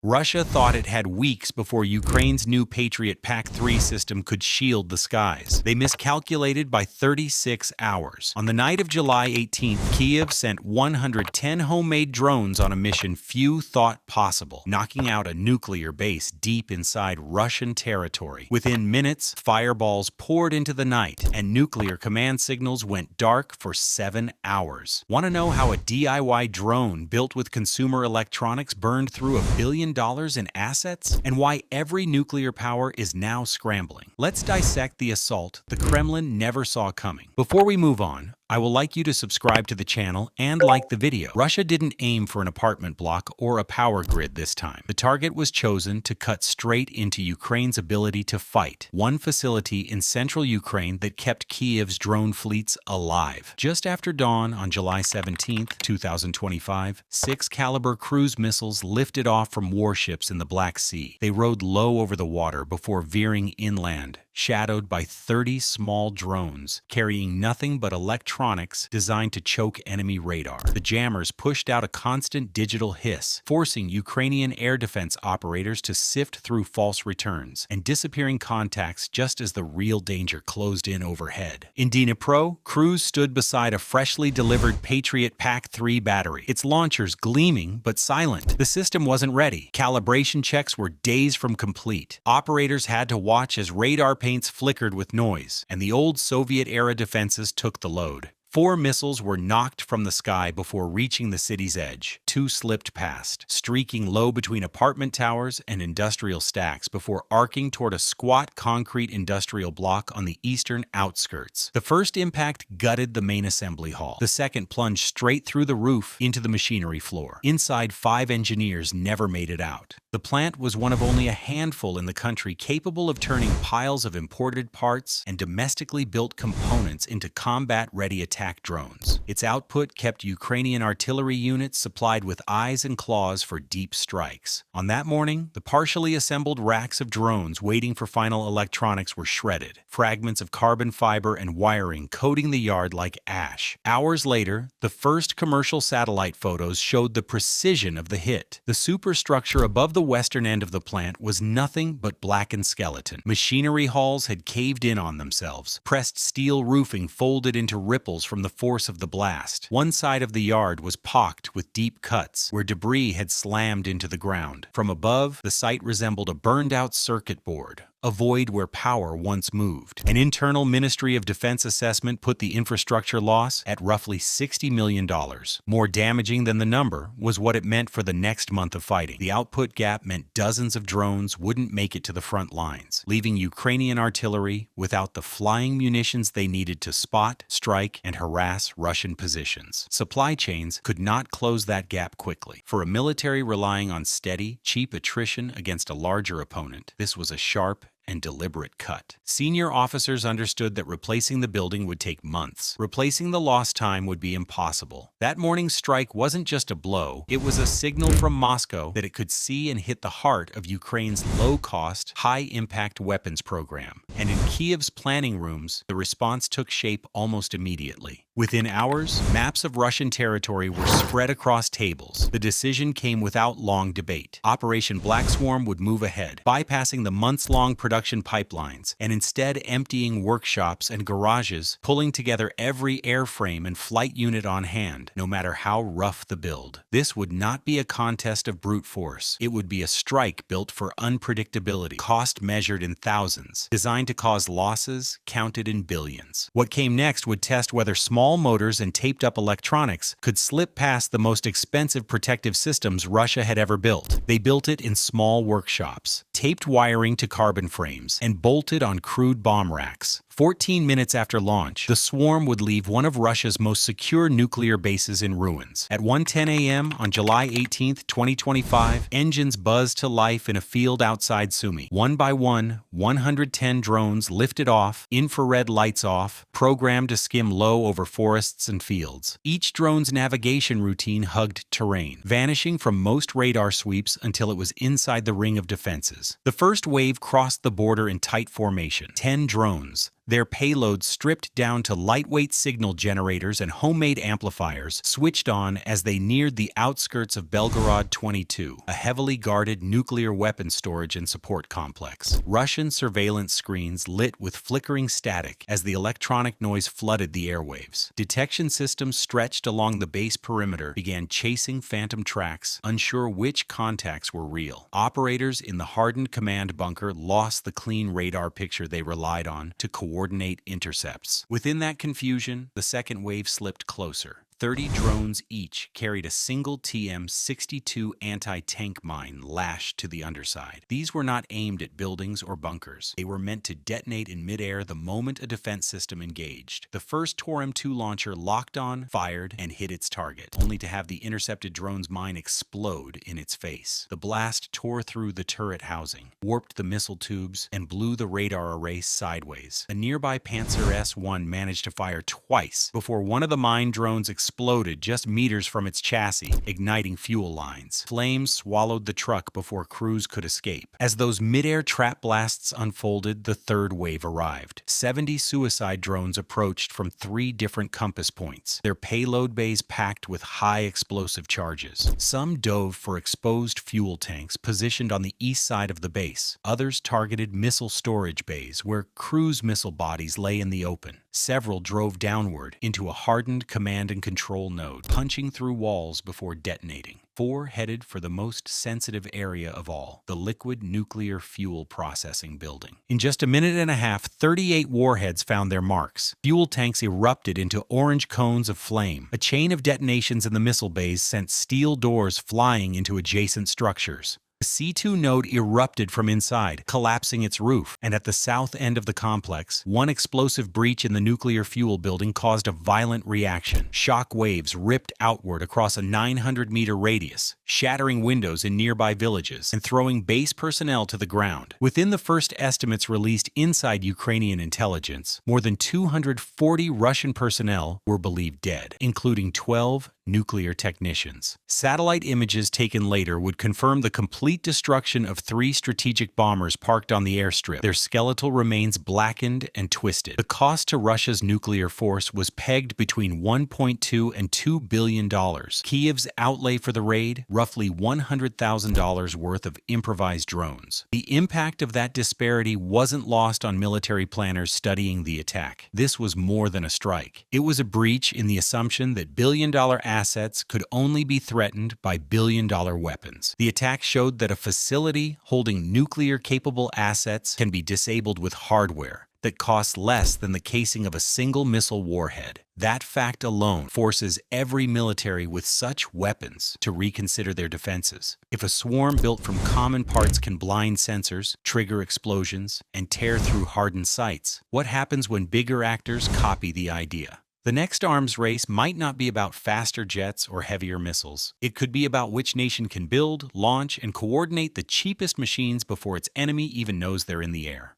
Russia thought it had weeks before Ukraine's new Patriot Pac-3 system could shield the skies. They miscalculated by 36 hours. On the night of July 18th, Kyiv sent 110 homemade drones on a mission few thought possible, knocking out a nuclear base deep inside Russian territory. Within minutes, fireballs poured into the night, and nuclear command signals went dark for 7 hours. Want to know how a DIY drone built with consumer electronics burned through $1 billion in assets, and why every nuclear power is now scrambling? Let's dissect the assault the Kremlin never saw coming. Before we move on, I would like you to subscribe to the channel and like the video. Russia didn't aim for an apartment block or a power grid this time. The target was chosen to cut straight into Ukraine's ability to fight. One facility in central Ukraine that kept Kyiv's drone fleets alive. Just after dawn on July 17, 2025, 6-caliber cruise missiles lifted off from warships in the Black Sea. They rode low over the water before veering inland, shadowed by 30 small drones, carrying nothing but electronics designed to choke enemy radar. The jammers pushed out a constant digital hiss, forcing Ukrainian air defense operators to sift through false returns and disappearing contacts just as the real danger closed in overhead. In Dnipro, crews stood beside a freshly delivered Patriot Pac-3 battery, its launchers gleaming but silent. The system wasn't ready. Calibration checks were days from complete. Operators had to watch as radar paints flickered with noise, and the old Soviet-era defenses took the load. 4 missiles were knocked from the sky before reaching the city's edge. 2 slipped past, streaking low between apartment towers and industrial stacks before arcing toward a squat concrete industrial block on the eastern outskirts. The first impact gutted the main assembly hall. The second plunged straight through the roof into the machinery floor. Inside, 5 engineers never made it out. The plant was one of only a handful in the country capable of turning piles of imported parts and domestically built components into combat-ready attack drones. Its output kept Ukrainian artillery units supplied with eyes and claws for deep strikes. On that morning, the partially assembled racks of drones waiting for final electronics were shredded, fragments of carbon fiber and wiring coating the yard like ash. Hours later, the first commercial satellite photos showed the precision of the hit. The superstructure above the western end of the plant was nothing but blackened skeleton. Machinery halls had caved in on themselves. Pressed steel roofing folded into ripples from the force of the blast. One side of the yard was pocked with deep cuts, where debris had slammed into the ground. From above, the site resembled a burned-out circuit board, a void where power once moved. An internal Ministry of Defense assessment put the infrastructure loss at roughly $60 million. More damaging than the number was what it meant for the next month of fighting. The output gap meant dozens of drones wouldn't make it to the front lines, leaving Ukrainian artillery without the flying munitions they needed to spot, strike, and harass Russian positions. Supply chains could not close that gap quickly. For a military relying on steady, cheap attrition against a larger opponent, this was a sharp and deliberate cut. Senior officers understood that replacing the building would take months. Replacing the lost time would be impossible. That morning's strike wasn't just a blow, it was a signal from Moscow that it could see and hit the heart of Ukraine's low-cost, high-impact weapons program. And in Kyiv's planning rooms, the response took shape almost immediately. Within hours, maps of Russian territory were spread across tables. The decision came without long debate. Operation Black Swarm would move ahead, bypassing the months-long production pipelines, and instead emptying workshops and garages, pulling together every airframe and flight unit on hand, no matter how rough the build. This would not be a contest of brute force. It would be a strike built for unpredictability, cost measured in thousands, designed to cause losses counted in billions. What came next would test whether small motors and taped-up electronics could slip past the most expensive protective systems Russia had ever built. They built it in small workshops, taped wiring to carbon frames, and bolted on crude bomb racks. 14 minutes after launch, the swarm would leave one of Russia's most secure nuclear bases in ruins. At 1:10 a.m. on July 18, 2025, engines buzzed to life in a field outside Sumy. One by one, 110 drones lifted off, infrared lights off, programmed to skim low over forests and fields. Each drone's navigation routine hugged terrain, vanishing from most radar sweeps until it was inside the ring of defenses. The first wave crossed the border in tight formation, 10 drones. Their payloads, stripped down to lightweight signal generators and homemade amplifiers, switched on as they neared the outskirts of Belgorod 22, a heavily guarded nuclear weapons storage and support complex. Russian surveillance screens lit with flickering static as the electronic noise flooded the airwaves. Detection systems stretched along the base perimeter began chasing phantom tracks, unsure which contacts were real. Operators in the hardened command bunker lost the clean radar picture they relied on to coordinate intercepts. Within that confusion, the second wave slipped closer. 30 drones each carried a single TM-62 anti-tank mine lashed to the underside. These were not aimed at buildings or bunkers. They were meant to detonate in midair the moment a defense system engaged. The first Tor M2 launcher locked on, fired, and hit its target, only to have the intercepted drone's mine explode in its face. The blast tore through the turret housing, warped the missile tubes, and blew the radar array sideways. A nearby Panzer S-1 managed to fire twice before one of the mine drones exploded just meters from its chassis, igniting fuel lines. Flames swallowed the truck before crews could escape. As those mid-air trap blasts unfolded, the third wave arrived. 70 suicide drones approached from 3 different compass points, their payload bays packed with high explosive charges. Some dove for exposed fuel tanks positioned on the east side of the base. Others targeted missile storage bays where cruise missile bodies lay in the open. Several drove downward into a hardened command and control node, punching through walls before detonating. 4 headed for the most sensitive area of all, the liquid nuclear fuel processing building. In just a minute and a half, 38 warheads found their marks. Fuel tanks erupted into orange cones of flame. A chain of detonations in the missile bays sent steel doors flying into adjacent structures. The C2 node erupted from inside, collapsing its roof, and at the south end of the complex, one explosive breach in the nuclear fuel building caused a violent reaction. Shock waves ripped outward across a 900-meter radius, shattering windows in nearby villages and throwing base personnel to the ground. Within the first estimates released inside Ukrainian intelligence, more than 240 Russian personnel were believed dead, including 12 nuclear technicians. Satellite images taken later would confirm the complete destruction of 3 strategic bombers parked on the airstrip, their skeletal remains blackened and twisted. The cost to Russia's nuclear force was pegged between $1.2 and $2 billion. Kiev's outlay for the raid, roughly $100,000 worth of improvised drones. The impact of that disparity wasn't lost on military planners studying the attack. This was more than a strike. It was a breach in the assumption that billion-dollar assets could only be threatened by billion-dollar weapons. The attack showed that a facility holding nuclear-capable assets can be disabled with hardware that costs less than the casing of a single missile warhead. That fact alone forces every military with such weapons to reconsider their defenses. If a swarm built from common parts can blind sensors, trigger explosions, and tear through hardened sites, what happens when bigger actors copy the idea? The next arms race might not be about faster jets or heavier missiles. It could be about which nation can build, launch, and coordinate the cheapest machines before its enemy even knows they're in the air.